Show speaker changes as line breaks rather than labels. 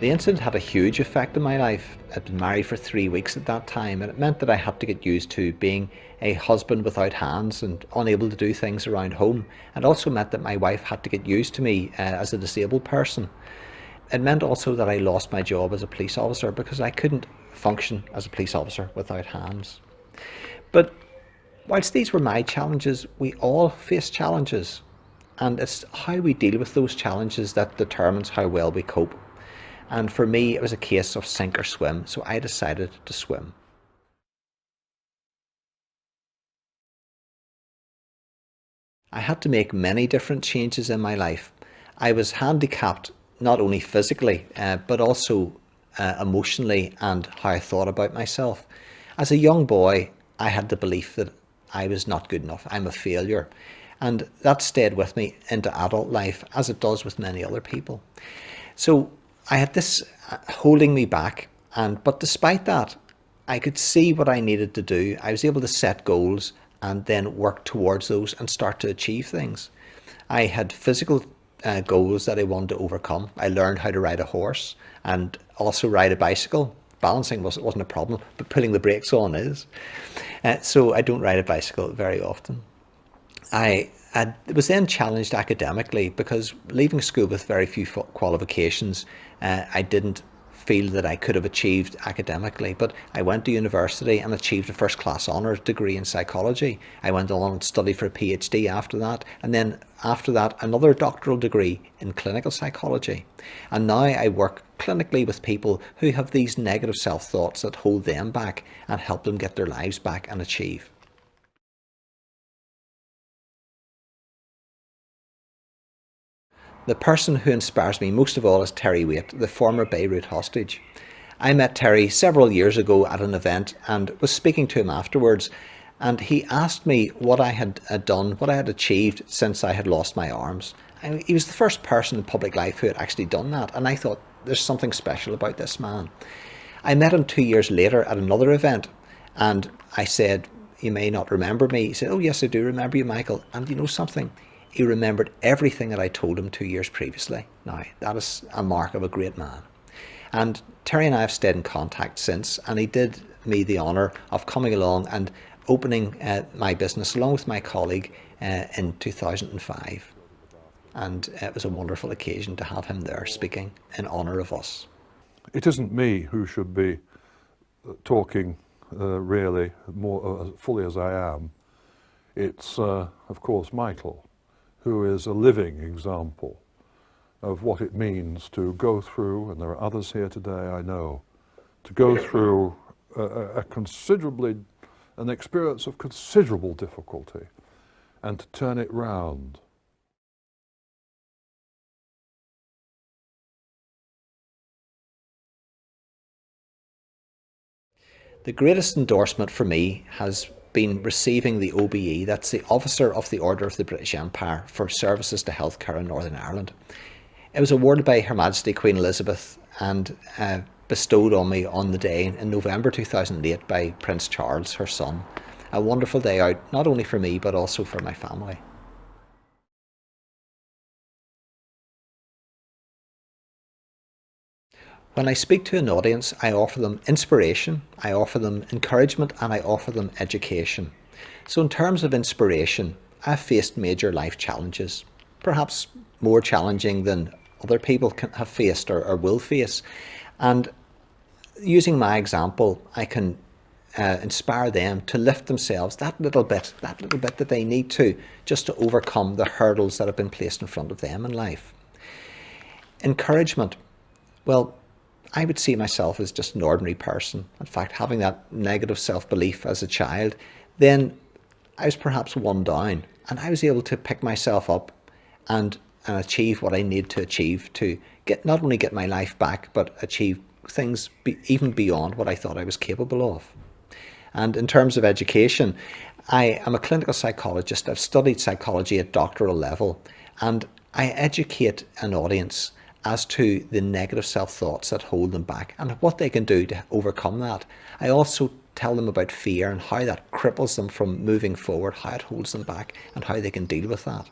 The incident had a huge effect on my life. I'd been married for 3 weeks at that time, and it meant that I had to get used to being a husband without hands and unable to do things around home. It also meant that my wife had to get used to me as a disabled person. It meant also that I lost my job as a police officer because I couldn't function as a police officer without hands. But whilst these were my challenges, we all face challenges, and it's how we deal with those challenges that determines how well we cope. And for me, it was a case of sink or swim, so I decided to swim. I had to make many different changes in my life. I was handicapped not only physically, but also emotionally and how I thought about myself. As a young boy, I had the belief that I was not good enough, I'm a failure. And that stayed with me into adult life, as it does with many other people. So I had this holding me back, but despite that, I could see what I needed to do. I was able to set goals and then work towards those and start to achieve things. I had physical goals that I wanted to overcome. I learned how to ride a horse and also ride a bicycle. Balancing wasn't a problem, but putting the brakes on is. So I don't ride a bicycle very often. I was then challenged academically because leaving school with very few qualifications, I didn't feel that I could have achieved academically, but I went to university and achieved a first-class honours degree in psychology. I went on and studied for a PhD after that, and then after that another doctoral degree in clinical psychology. And now I work clinically with people who have these negative self-thoughts that hold them back and help them get their lives back and achieve. The person who inspires me most of all is Terry Waite, the former Beirut hostage. I met Terry several years ago at an event and was speaking to him afterwards, and he asked me what I had done, what I had achieved since I had lost my arms. He was the first person in public life who had actually done that, and I thought, there's something special about this man. I met him 2 years later at another event, and I said, you may not remember me. He said, oh yes, I do remember you, Michael. And you know something? He remembered everything that I told him 2 years previously. Now, that is a mark of a great man. And Terry and I have stayed in contact since, and he did me the honour of coming along and opening my business along with my colleague in 2005. And it was a wonderful occasion to have him there speaking in honour of us.
It isn't me who should be talking really more fully as I am. It's, of course, Michael, who is a living example of what it means to go through, and there are others here today I know, to go through an experience of considerable difficulty and to turn it round.
The greatest endorsement for me has been receiving the OBE, that's the Officer of the Order of the British Empire for services to healthcare in Northern Ireland. It was awarded by Her Majesty Queen Elizabeth and bestowed on me on the day in November 2008 by Prince Charles, her son. A wonderful day out, not only for me but also for my family. When I speak to an audience, I offer them inspiration, I offer them encouragement, and I offer them education. So in terms of inspiration, I've faced major life challenges, perhaps more challenging than other people have faced or will face. And using my example, I can inspire them to lift themselves that little bit that they need to, just to overcome the hurdles that have been placed in front of them in life. Encouragement, well, I would see myself as just an ordinary person. In fact, having that negative self-belief as a child, then I was perhaps one down, and I was able to pick myself up and achieve what I need to achieve to not only get my life back, but achieve things even beyond what I thought I was capable of. And in terms of education, I am a clinical psychologist. I've studied psychology at doctoral level, and I educate an audience as to the negative self-thoughts that hold them back and what they can do to overcome that. I also tell them about fear and how that cripples them from moving forward, how it holds them back and how they can deal with that.